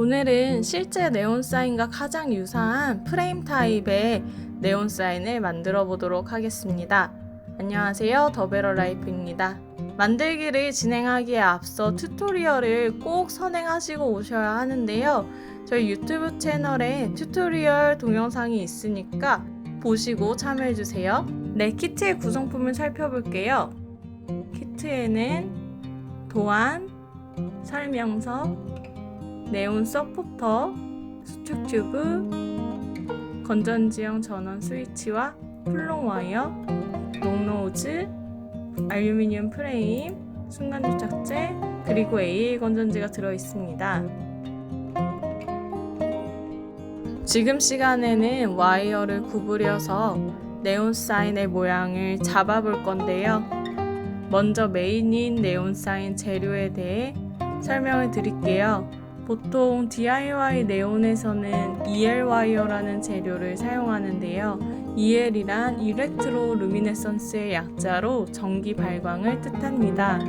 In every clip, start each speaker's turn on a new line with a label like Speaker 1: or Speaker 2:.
Speaker 1: 오늘은 실제 네온사인과 가장 유사한 프레임 타입의 네온사인을 만들어 보도록 하겠습니다. 안녕하세요, 더베러라이프입니다. 만들기를 진행하기에 앞서 튜토리얼을 꼭 선행하시고 오셔야 하는데요. 저희 유튜브 채널에 튜토리얼 동영상이 있으니까 보시고 참여해주세요. 네, 키트의 구성품을 살펴볼게요. 키트에는 도안, 설명서, 네온 서포터, 수축 튜브, 건전지형 전원 스위치와 플롱 와이어, 롱노즈, 알루미늄 프레임, 순간 접착제, 그리고 AA 건전지가 들어있습니다. 지금 시간에는 와이어를 구부려서 네온 사인의 모양을 잡아볼 건데요. 먼저 메인인 네온 사인 재료에 대해 설명을 드릴게요. 보통 DIY 네온에서는 EL 와이어라는 재료를 사용하는데요. EL이란 일렉트로 루미네선스의 약자로 전기 발광을 뜻합니다.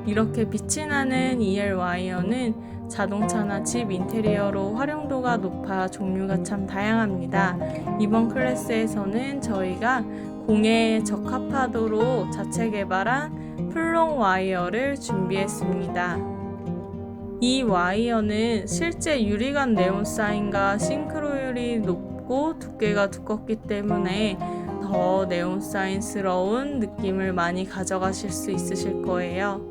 Speaker 1: 이렇게 빛이 나는 EL 와이어는 자동차나 집 인테리어로 활용도가 높아 종류가 참 다양합니다. 이번 클래스에서는 저희가 공해에 적합하도록 자체 개발한 플롱 와이어를 준비했습니다. 이 와이어는 실제 유리관 네온 사인과 싱크로율이 높고 두께가 두껍기 때문에 더 네온 사인스러운 느낌을 많이 가져가실 수 있으실 거예요.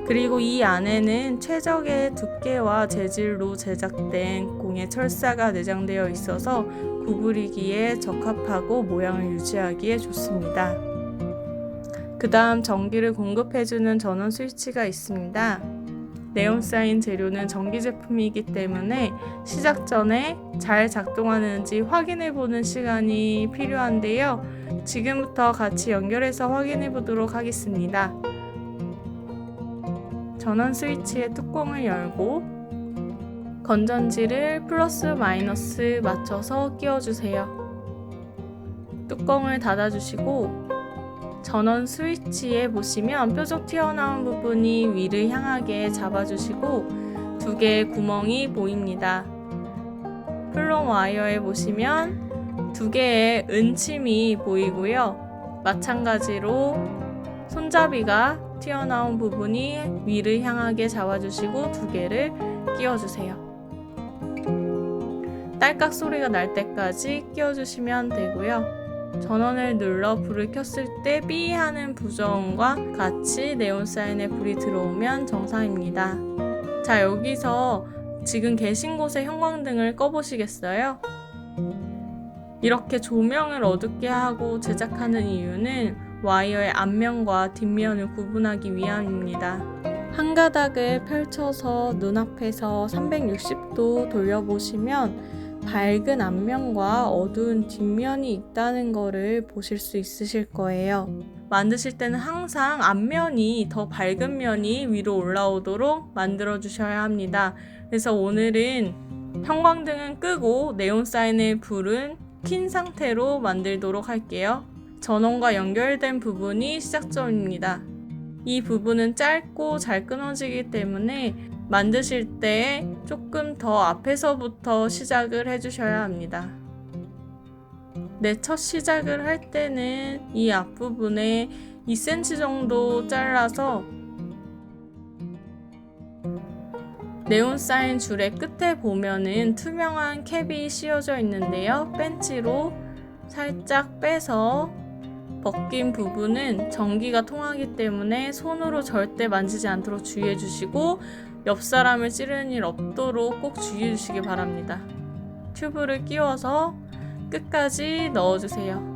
Speaker 1: 그리고 이 안에는 최적의 두께와 재질로 제작된 공예 철사가 내장되어 있어서 구부리기에 적합하고 모양을 유지하기에 좋습니다. 그 다음 전기를 공급해주는 전원 스위치가 있습니다. 네온사인 재료는 전기 제품이기 때문에 시작 전에 잘 작동하는지 확인해보는 시간이 필요한데요. 지금부터 같이 연결해서 확인해보도록 하겠습니다. 전원 스위치의 뚜껑을 열고 건전지를 플러스 마이너스 맞춰서 끼워주세요. 뚜껑을 닫아주시고 전원 스위치에 보시면 뾰족 튀어나온 부분이 위를 향하게 잡아주시고 두 개의 구멍이 보입니다. 플롱 와이어에 보시면 두 개의 은침이 보이고요. 마찬가지로 손잡이가 튀어나온 부분이 위를 향하게 잡아주시고 두 개를 끼워주세요. 딸깍 소리가 날 때까지 끼워주시면 되고요. 전원을 눌러 불을 켰을 때 삐 하는 부저음과 같이 네온 사인에 불이 들어오면 정상입니다. 자, 여기서 지금 계신 곳에 형광등을 꺼보시겠어요? 이렇게 조명을 어둡게 하고 제작하는 이유는 와이어의 앞면과 뒷면을 구분하기 위함입니다. 한 가닥을 펼쳐서 눈앞에서 360도 돌려보시면 밝은 앞면과 어두운 뒷면이 있다는 것을 보실 수 있으실 거예요. 만드실 때는 항상 앞면이 더 밝은 면이 위로 올라오도록 만들어 주셔야 합니다. 그래서 오늘은 형광등은 끄고 네온 사인의 불은 킨 상태로 만들도록 할게요. 전원과 연결된 부분이 시작점입니다. 이 부분은 짧고 잘 끊어지기 때문에 만드실 때 조금 더 앞에서부터 시작을 해주셔야 합니다. 첫 시작을 할 때는 이 앞부분에 2cm 정도 잘라서 네온 사인 줄의 끝에 보면은 투명한 캡이 씌워져 있는데요. 펜치로 살짝 빼서 벗긴 부분은 전기가 통하기 때문에 손으로 절대 만지지 않도록 주의해 주시고 옆 사람을 찌르는 일 없도록 꼭 주의해 주시기 바랍니다. 튜브를 끼워서 끝까지 넣어주세요.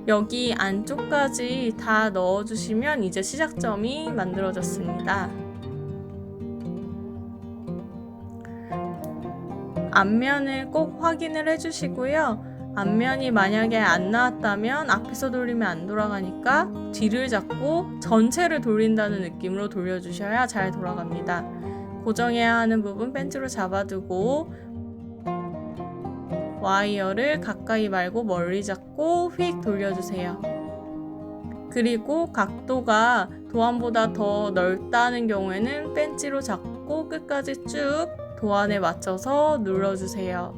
Speaker 1: 여기 안쪽까지 다 넣어주시면 이제 시작점이 만들어졌습니다. 앞면을 꼭 확인을 해주시고요. 앞면이 만약에 안 나왔다면 앞에서 돌리면 안 돌아가니까 뒤를 잡고 전체를 돌린다는 느낌으로 돌려주셔야 잘 돌아갑니다. 고정해야 하는 부분 펜치로 잡아두고 와이어를 가까이 말고 멀리 잡고 휙 돌려주세요. 그리고 각도가 도안보다 더 넓다는 경우에는 펜치로 잡고 끝까지 쭉 도안에 맞춰서 눌러주세요.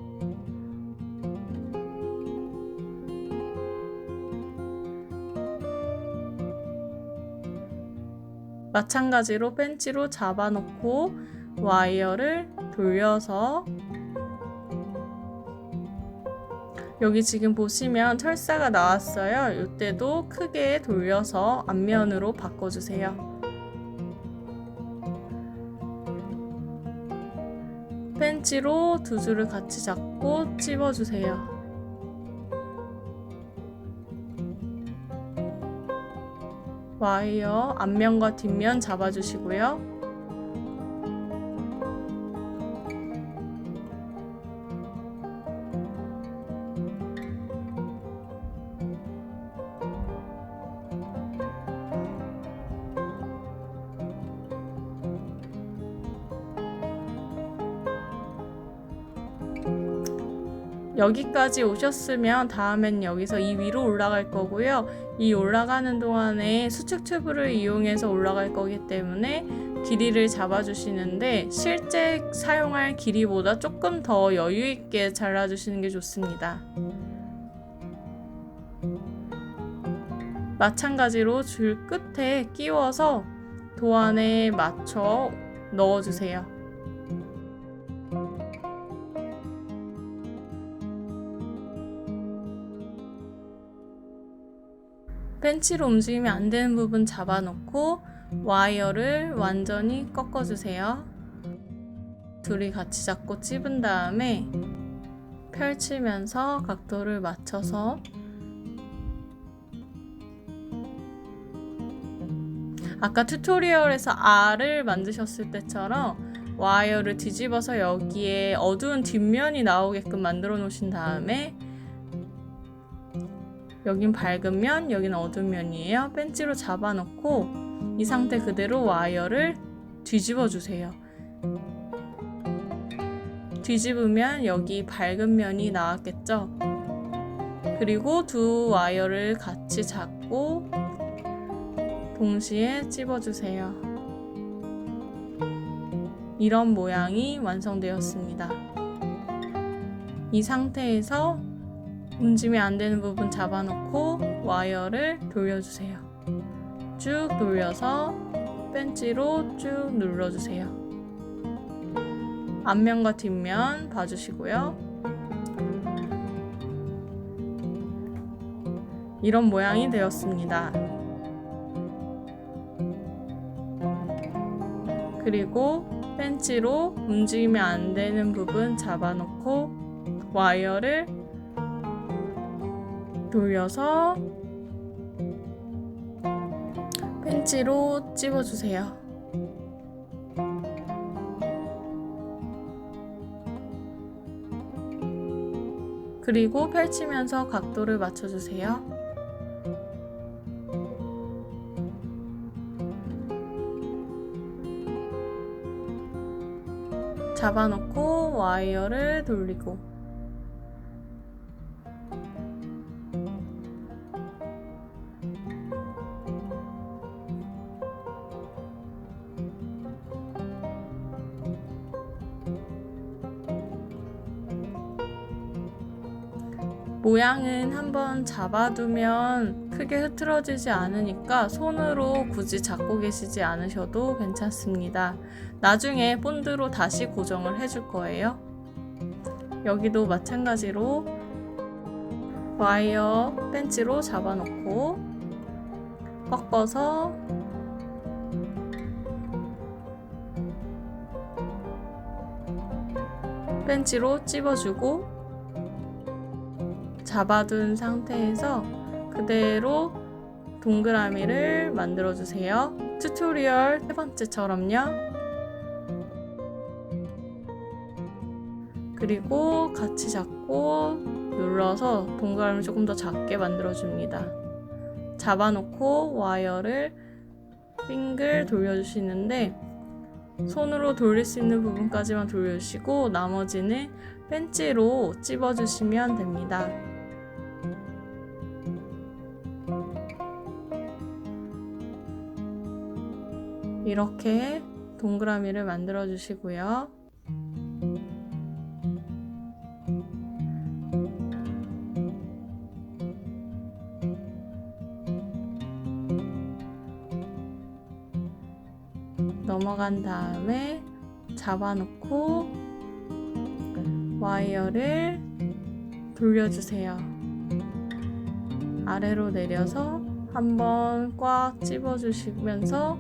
Speaker 1: 마찬가지로 펜치로 잡아놓고 와이어를 돌려서 여기 지금 보시면 철사가 나왔어요. 이때도 크게 돌려서 앞면으로 바꿔주세요. 펜치로 두 줄을 같이 잡고 찝어주세요. 와이어 앞면과 뒷면 잡아주시고요. 여기까지 오셨으면 다음엔 여기서 이 위로 올라갈 거고요. 이 올라가는 동안에 수축 튜브를 이용해서 올라갈 거기 때문에 길이를 잡아주시는데 실제 사용할 길이보다 조금 더 여유 있게 잘라주시는 게 좋습니다. 마찬가지로 줄 끝에 끼워서 도안에 맞춰 넣어주세요. 펜치로 움직이면 안 되는 부분 잡아놓고 와이어를 완전히 꺾어주세요. 둘이 같이 잡고 찝은 다음에 펼치면서 각도를 맞춰서 아까 튜토리얼에서 알을 만드셨을 때처럼 와이어를 뒤집어서 여기에 어두운 뒷면이 나오게끔 만들어 놓으신 다음에 여긴 밝은 면, 여기는 어두운 면이에요. 펜치로 잡아놓고 이 상태 그대로 와이어를 뒤집어 주세요. 뒤집으면 여기 밝은 면이 나왔겠죠? 그리고 두 와이어를 같이 잡고 동시에 찝어주세요. 이런 모양이 완성되었습니다. 이 상태에서 움직이면 안 되는 부분 잡아놓고 와이어를 돌려주세요. 쭉 돌려서 펜치로 쭉 눌러주세요. 앞면과 뒷면 봐주시고요. 이런 모양이 되었습니다. 그리고 펜치로 움직이면 안 되는 부분 잡아놓고 와이어를 돌려서 펜치로 찝어주세요. 그리고 펼치면서 각도를 맞춰주세요. 잡아놓고 와이어를 돌리고 모양은 한번 잡아두면 크게 흐트러지지 않으니까 손으로 굳이 잡고 계시지 않으셔도 괜찮습니다. 나중에 본드로 다시 고정을 해줄 거예요. 여기도 마찬가지로 와이어 펜치로 잡아놓고 꺾어서 펜치로 찝어주고 잡아둔 상태에서 그대로 동그라미를 만들어주세요. 튜토리얼 세 번째처럼요. 그리고 같이 잡고 눌러서 동그라미를 조금 더 작게 만들어줍니다. 잡아놓고 와이어를 빙글 돌려주시는데 손으로 돌릴 수 있는 부분까지만 돌려주시고 나머지는 펜치로 찝어주시면 됩니다. 이렇게 동그라미를 만들어 주시고요. 넘어간 다음에 잡아놓고 와이어를 돌려주세요. 아래로 내려서 한번 꽉 집어주시면서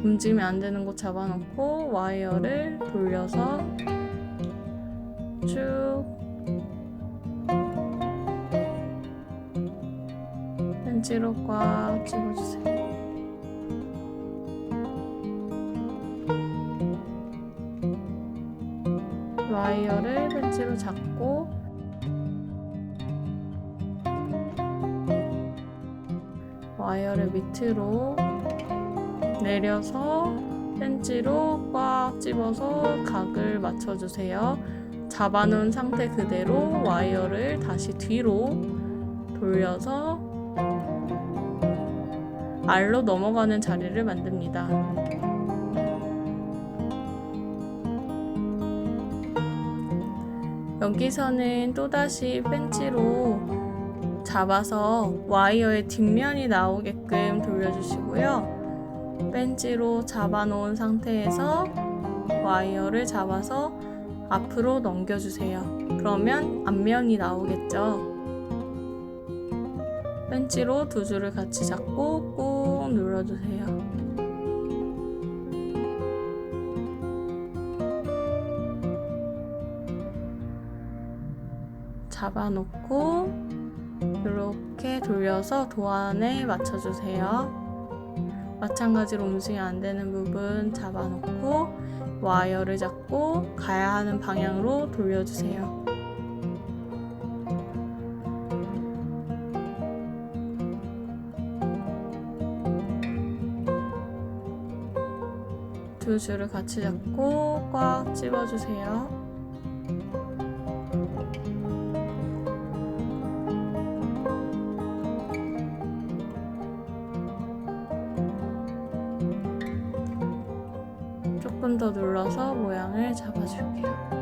Speaker 1: 움직이면 안 되는 곳 잡아놓고 와이어를 돌려서 쭉 펜치로 꽉 집어주세요. 와이어를 펜치로 잡고 와이어를 밑으로 내려서 펜치로 꽉 집어서 각을 맞춰주세요. 잡아놓은 상태 그대로 와이어를 다시 뒤로 돌려서 알로 넘어가는 자리를 만듭니다. 여기서는 또다시 펜치로 잡아서 와이어의 뒷면이 나오게끔 돌려주시고요. 펜치로 잡아놓은 상태에서 와이어를 잡아서 앞으로 넘겨주세요. 그러면 앞면이 나오겠죠. 펜치로 두 줄을 같이 잡고 꾹 눌러주세요. 잡아놓고 이렇게 돌려서 도안에 맞춰주세요. 마찬가지로 움직이면 안 되는 부분 잡아놓고 와이어를 잡고 가야 하는 방향으로 돌려주세요. 두 줄을 같이 잡고 꽉 집어주세요. 조금 더 눌러서 모양을 잡아줄게요.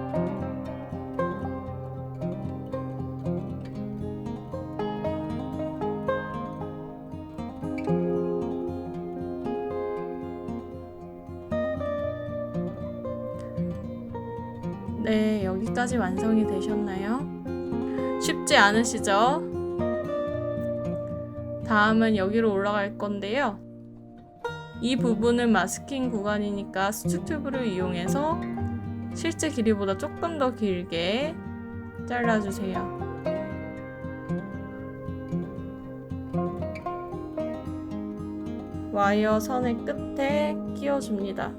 Speaker 1: 네, 여기까지 완성이 되셨나요? 쉽지 않으시죠? 다음은 여기로 올라갈 건데요. 이 부분은 마스킹 구간이니까 수축 튜브를 이용해서 실제 길이보다 조금 더 길게 잘라주세요. 와이어 선의 끝에 끼워줍니다.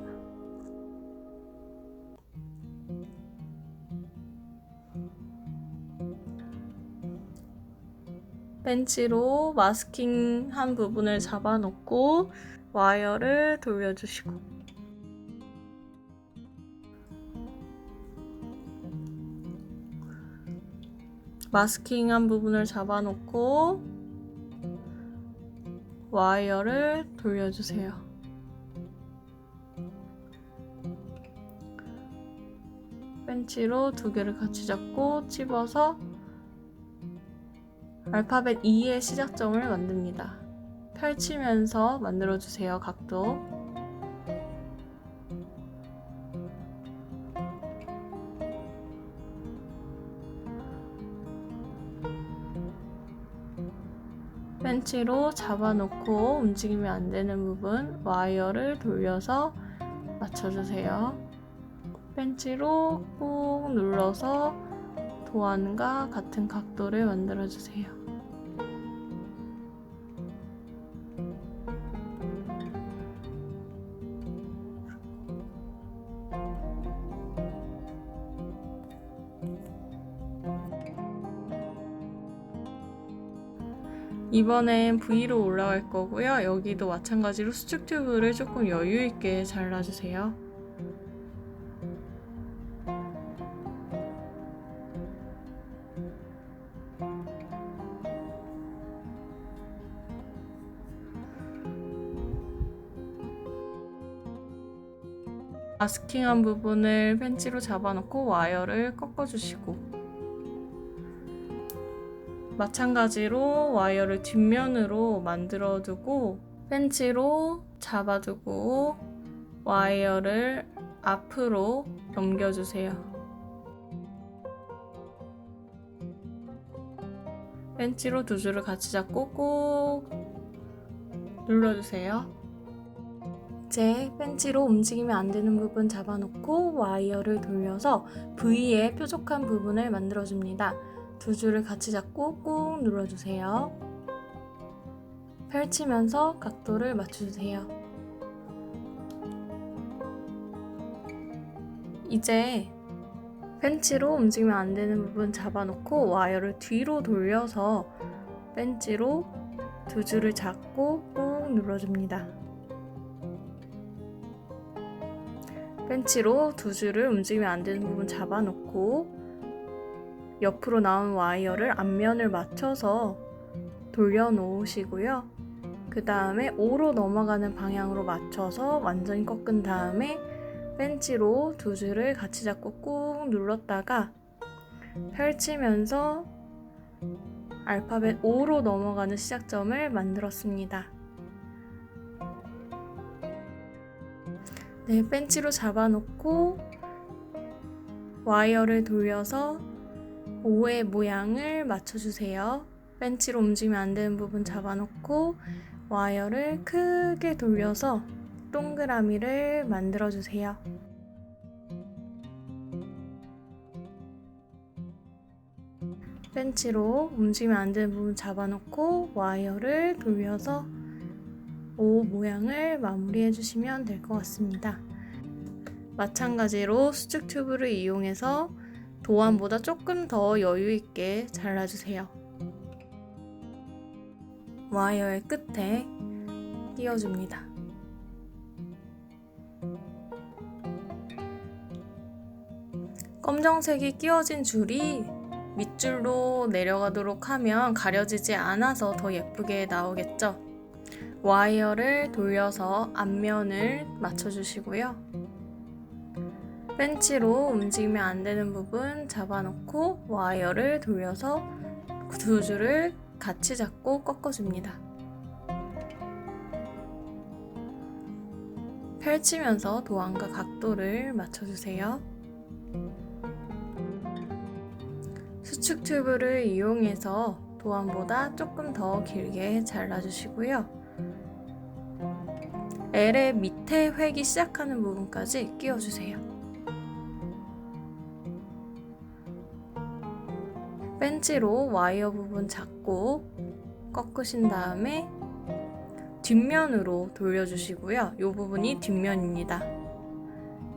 Speaker 1: 펜치로 마스킹 한 부분을 잡아놓고 와이어를 돌려주시고 마스킹 한 부분을 잡아놓고 와이어를 돌려주세요. 펜치로 두 개를 같이 잡고 집어서 알파벳 E의 시작점을 만듭니다. 펼치면서 만들어주세요. 각도. 펜치로 잡아놓고 움직이면 안 되는 부분 와이어를 돌려서 맞춰주세요. 펜치로 꾹 눌러서 도안과 같은 각도를 만들어주세요. 이번엔 V로 올라갈 거고요. 여기도 마찬가지로 수축 튜브를 조금 여유 있게 잘라주세요. 마스킹한 부분을 펜치로 잡아놓고 와이어를 꺾어주시고, 마찬가지로 와이어를 뒷면으로 만들어두고 펜치로 잡아두고 와이어를 앞으로 넘겨주세요. 펜치로 두 줄을 같이 잡고 꾹 눌러주세요. 이제 펜치로 움직이면 안 되는 부분 잡아놓고 와이어를 돌려서 V의 뾰족한 부분을 만들어줍니다. 두 줄을 같이 잡고 꾹 눌러주세요. 펼치면서 각도를 맞춰주세요. 이제 펜치로 움직이면 안 되는 부분 잡아놓고 와이어를 뒤로 돌려서 펜치로 두 줄을 잡고 꾹 눌러줍니다. 펜치로 두 줄을 움직이면 안 되는 부분 잡아놓고 옆으로 나온 와이어를 앞면을 맞춰서 돌려놓으시고요. 그 다음에 O로 넘어가는 방향으로 맞춰서 완전히 꺾은 다음에 펜치로 두 줄을 같이 잡고 꾹 눌렀다가 펼치면서 알파벳 O로 넘어가는 시작점을 만들었습니다. 네, 펜치로 잡아놓고 와이어를 돌려서 O의 모양을 맞춰주세요. 펜치로 움직이면 안 되는 부분 잡아놓고 와이어를 크게 돌려서 동그라미를 만들어주세요. 펜치로 움직이면 안 되는 부분 잡아놓고 와이어를 돌려서 O 모양을 마무리해 주시면 될 것 같습니다. 마찬가지로 수축 튜브를 이용해서 도안보다 조금 더 여유 있게 잘라주세요. 와이어의 끝에 끼워줍니다. 검정색이 끼워진 줄이 밑줄로 내려가도록 하면 가려지지 않아서 더 예쁘게 나오겠죠? 와이어를 돌려서 앞면을 맞춰주시고요. 펜치로 움직이면 안 되는 부분 잡아놓고 와이어를 돌려서 두 줄을 같이 잡고 꺾어줍니다. 펼치면서 도안과 각도를 맞춰주세요. 수축 튜브를 이용해서 도안보다 조금 더 길게 잘라주시고요. L의 밑에 획이 시작하는 부분까지 끼워주세요. 펜치로 와이어 부분 잡고 꺾으신 다음에 뒷면으로 돌려주시고요. 이 부분이 뒷면입니다.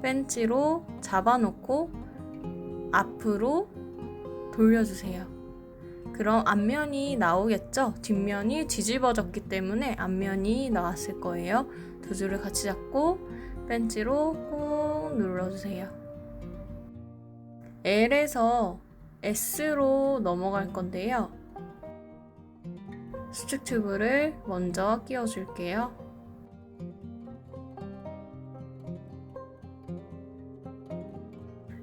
Speaker 1: 펜치로 잡아놓고 앞으로 돌려주세요. 그럼 앞면이 나오겠죠? 뒷면이 뒤집어졌기 때문에 앞면이 나왔을 거예요. 두 줄을 같이 잡고 펜치로 꾹 눌러주세요. L에서 S로 넘어갈 건데요. 수축 튜브를 먼저 끼워줄게요.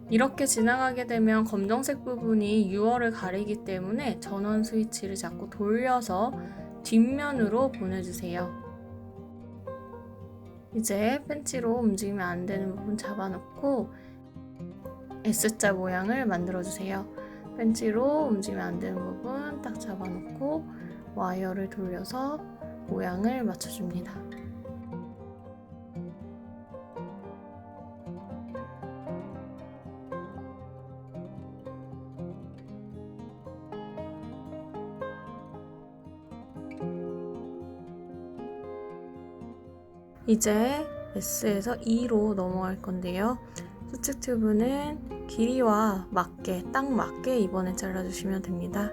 Speaker 1: 이렇게 지나가게 되면 검정색 부분이 유어를 가리기 때문에 전원 스위치를 자꾸 돌려서 뒷면으로 보내주세요. 이제 펜치로 움직이면 안 되는 부분 잡아놓고 S자 모양을 만들어주세요. 펜치로 움직이면 안 되는 부분 딱 잡아놓고 와이어를 돌려서 모양을 맞춰줍니다. 이제 S에서 E로 넘어갈 건데요. 수축 튜브는 길이와 맞게, 딱 맞게 이번에 잘라주시면 됩니다.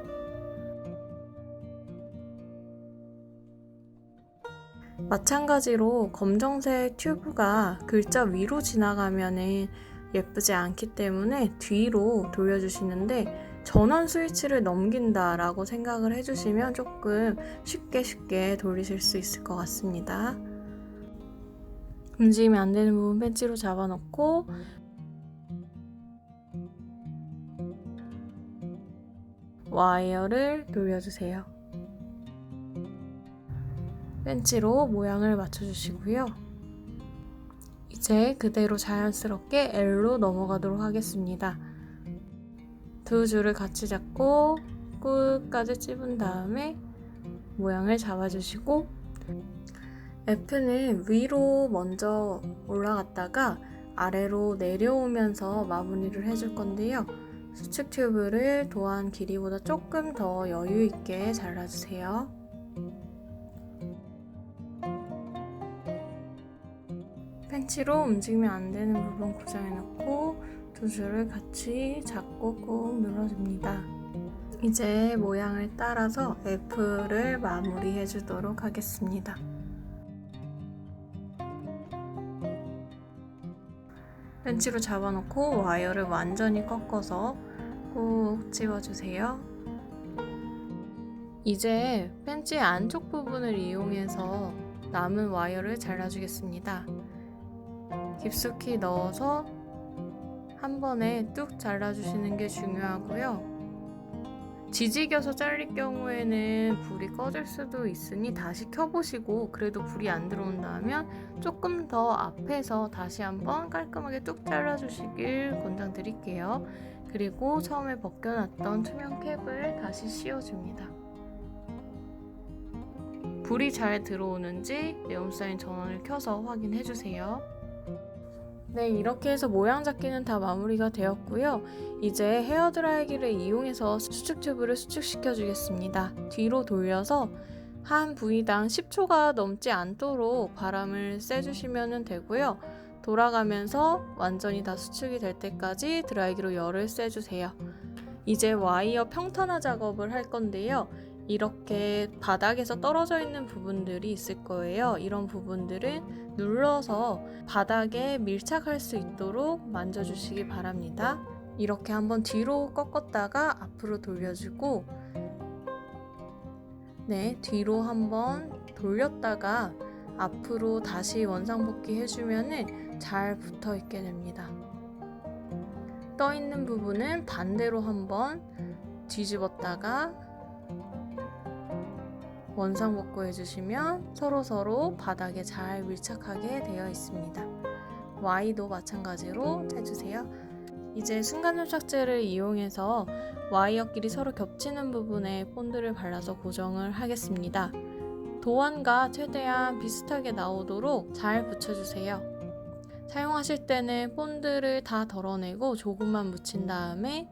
Speaker 1: 마찬가지로 검정색 튜브가 글자 위로 지나가면 예쁘지 않기 때문에 뒤로 돌려주시는데 전원 스위치를 넘긴다 라고 생각을 해주시면 조금 쉽게 돌리실 수 있을 것 같습니다. 움직이면 안 되는 부분 펜치로 잡아놓고 와이어를 돌려주세요. 펜치로 모양을 맞춰주시고요. 이제 그대로 자연스럽게 L로 넘어가도록 하겠습니다. 두 줄을 같이 잡고 끝까지 찝은 다음에 모양을 잡아주시고 F는 위로 먼저 올라갔다가 아래로 내려오면서 마무리를 해줄 건데요. 수축 튜브를 도안 길이보다 조금 더 여유 있게 잘라주세요. 펜치로 움직이면 안 되는 부분 고정해 놓고 두 줄을 같이 잡고 꾹 눌러줍니다. 이제 모양을 따라서 F를 마무리해 주도록 하겠습니다. 펜치로 잡아놓고 와이어를 완전히 꺾어서 꾹 집어주세요. 이제 펜치 안쪽 부분을 이용해서 남은 와이어를 잘라주겠습니다. 깊숙이 넣어서 한 번에 뚝 잘라주시는 게 중요하고요. 지지겨서 잘릴 경우에는 불이 꺼질 수도 있으니 다시 켜보시고 그래도 불이 안 들어온다면 조금 더 앞에서 다시 한번 깔끔하게 뚝 잘라주시길 권장드릴게요. 그리고 처음에 벗겨놨던 투명 캡을 다시 씌워줍니다. 불이 잘 들어오는지 네온사인 전원을 켜서 확인해주세요. 네, 이렇게 해서 모양 잡기는 다 마무리가 되었고요. 이제 헤어드라이기를 이용해서 수축 튜브를 수축시켜 주겠습니다. 뒤로 돌려서 한 부위당 10초가 넘지 않도록 바람을 쐬주시면 되고요. 돌아가면서 완전히 다 수축이 될 때까지 드라이기로 열을 쐬주세요. 이제 와이어 평탄화 작업을 할 건데요. 이렇게 바닥에서 떨어져 있는 부분들이 있을 거예요. 이런 부분들은 눌러서 바닥에 밀착할 수 있도록 만져주시기 바랍니다. 이렇게 한번 뒤로 꺾었다가 앞으로 돌려주고 뒤로 한번 돌렸다가 앞으로 다시 원상복귀 해주면 잘 붙어 있게 됩니다. 떠 있는 부분은 반대로 한번 뒤집었다가 원상복구 해주시면 서로서로 바닥에 잘 밀착하게 되어 있습니다. Y도 마찬가지로 해주세요. 이제 순간접착제를 이용해서 와이어끼리 서로 겹치는 부분에 본드를 발라서 고정을 하겠습니다. 도안과 최대한 비슷하게 나오도록 잘 붙여주세요. 사용하실 때는 본드를 다 덜어내고 조금만 묻힌 다음에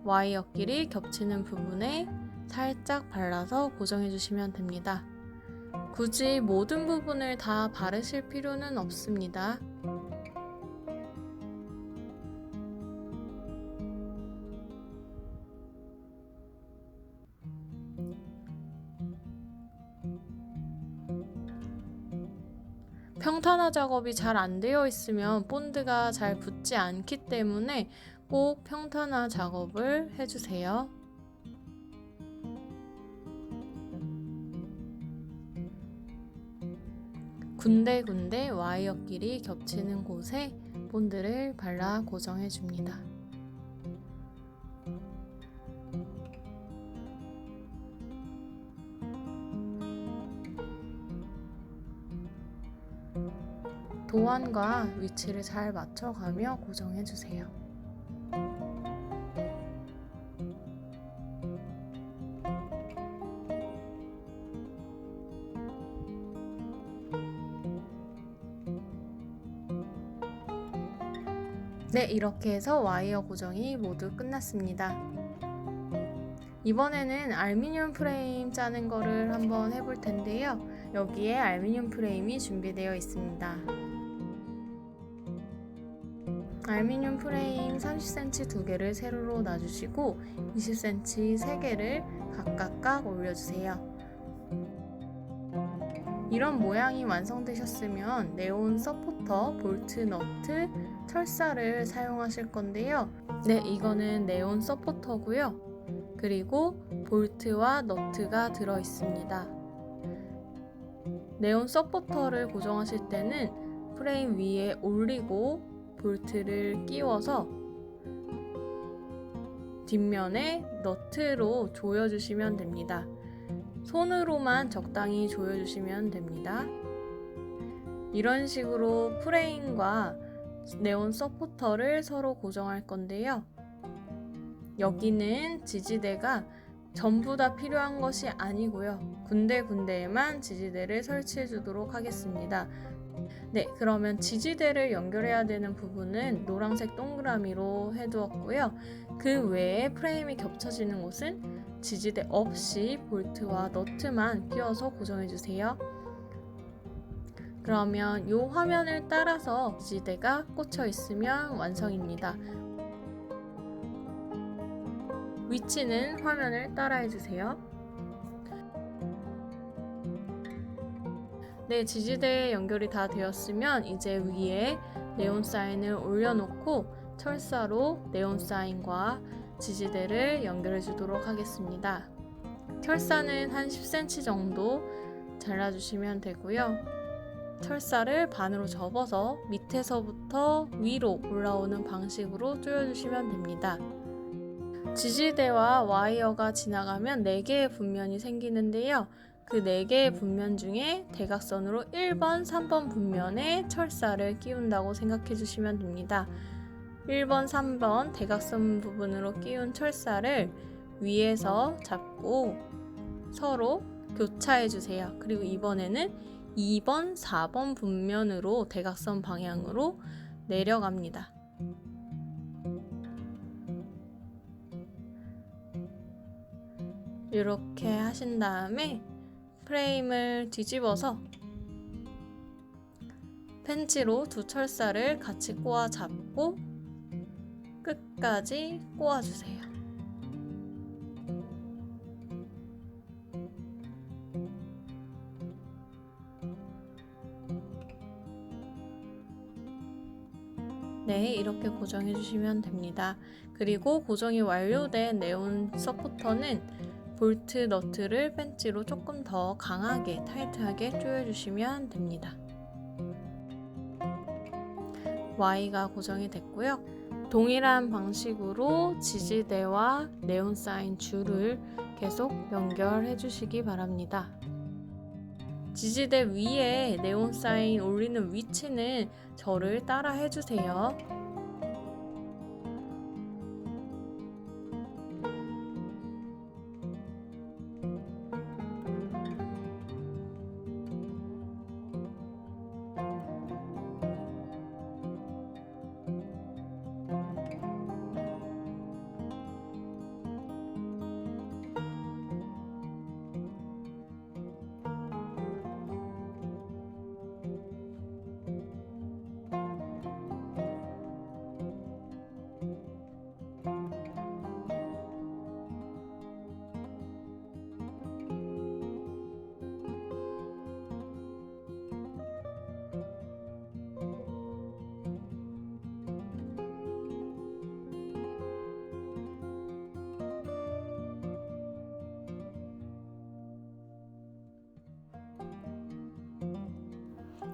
Speaker 1: 와이어끼리 겹치는 부분에 살짝 발라서 고정해 주시면 됩니다. 굳이 모든 부분을 다 바르실 필요는 없습니다. 평탄화 작업이 잘 안 되어 있으면 본드가 잘 붙지 않기 때문에 꼭 평탄화 작업을 해주세요. 군데군데 와이어끼리 겹치는 곳에 본드를 발라 고정해 줍니다. 도안과 위치를 잘 맞춰가며 고정해 주세요. 네, 이렇게 해서 와이어 고정이 모두 끝났습니다. 이번에는 알루미늄 프레임 짜는 거를 한번 해볼 텐데요. 여기에 알루미늄 프레임이 준비되어 있습니다. 알루미늄 프레임 30cm 2개를 세로로 놔주시고 20cm 3개를 각각 올려주세요. 이런 모양이 완성되셨으면 네온 서포터, 볼트, 너트, 철사를 사용하실 건데요. 네, 이거는 네온 서포터고요. 그리고 볼트와 너트가 들어있습니다. 네온 서포터를 고정하실 때는 프레임 위에 올리고 볼트를 끼워서 뒷면에 너트로 조여주시면 됩니다. 손으로만 적당히 조여주시면 됩니다. 이런 식으로 프레임과 네온 서포터를 서로 고정할 건데요. 여기는 지지대가 전부 다 필요한 것이 아니고요. 군데군데에만 지지대를 설치해 주도록 하겠습니다. 네, 그러면 지지대를 연결해야 되는 부분은 노란색 동그라미로 해두었고요. 그 외에 프레임이 겹쳐지는 곳은 지지대 없이 볼트와 너트만 끼워서 고정해 주세요. 그러면 이 화면을 따라서 지지대가 꽂혀 있으면 완성입니다. 위치는 화면을 따라해 주세요. 네, 지지대 연결이 다 되었으면 이제 위에 네온 사인을 올려놓고 철사로 네온 사인과 지지대를 연결해 주도록 하겠습니다. 철사는 한 10cm 정도 잘라주시면 되고요. 철사를 반으로 접어서 밑에서부터 위로 올라오는 방식으로 조여주시면 됩니다. 지지대와 와이어가 지나가면 4개의 분면이 생기는데요. 그 4개의 분면 중에 대각선으로 1번, 3번 분면에 철사를 끼운다고 생각해 주시면 됩니다. 1번, 3번 대각선 부분으로 끼운 철사를 위에서 잡고 서로 교차해 주세요. 그리고 이번에는 2번, 4번 분면으로 대각선 방향으로 내려갑니다. 이렇게 하신 다음에 프레임을 뒤집어서 펜치로 두 철사를 같이 꼬아 잡고 끝까지 꼬아주세요. 네, 이렇게 고정해 주시면 됩니다. 그리고 고정이 완료된 네온 서포터는 볼트 너트를 펜치로 조금 더 강하게 타이트하게 조여주시면 됩니다. Y가 고정이 됐고요. 동일한 방식으로 지지대와 네온 사인 줄을 계속 연결해 주시기 바랍니다. 지지대 위에 네온 사인 올리는 위치는 저를 따라 해주세요.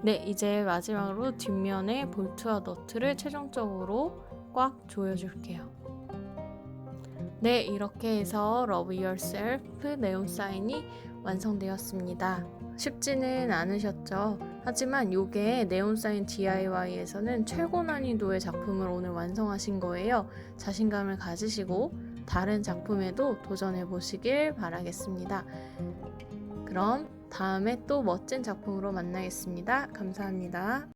Speaker 1: 네, 이제 마지막으로 뒷면에 볼트와 너트를 최종적으로 꽉 조여줄게요. 네, 이렇게 해서 Love Yourself 네온 사인이 완성되었습니다. 쉽지는 않으셨죠? 하지만 이게 네온 사인 DIY에서는 최고 난이도의 작품을 오늘 완성하신 거예요. 자신감을 가지시고 다른 작품에도 도전해 보시길 바라겠습니다. 그럼 다음에 또 멋진 작품으로 만나겠습니다. 감사합니다.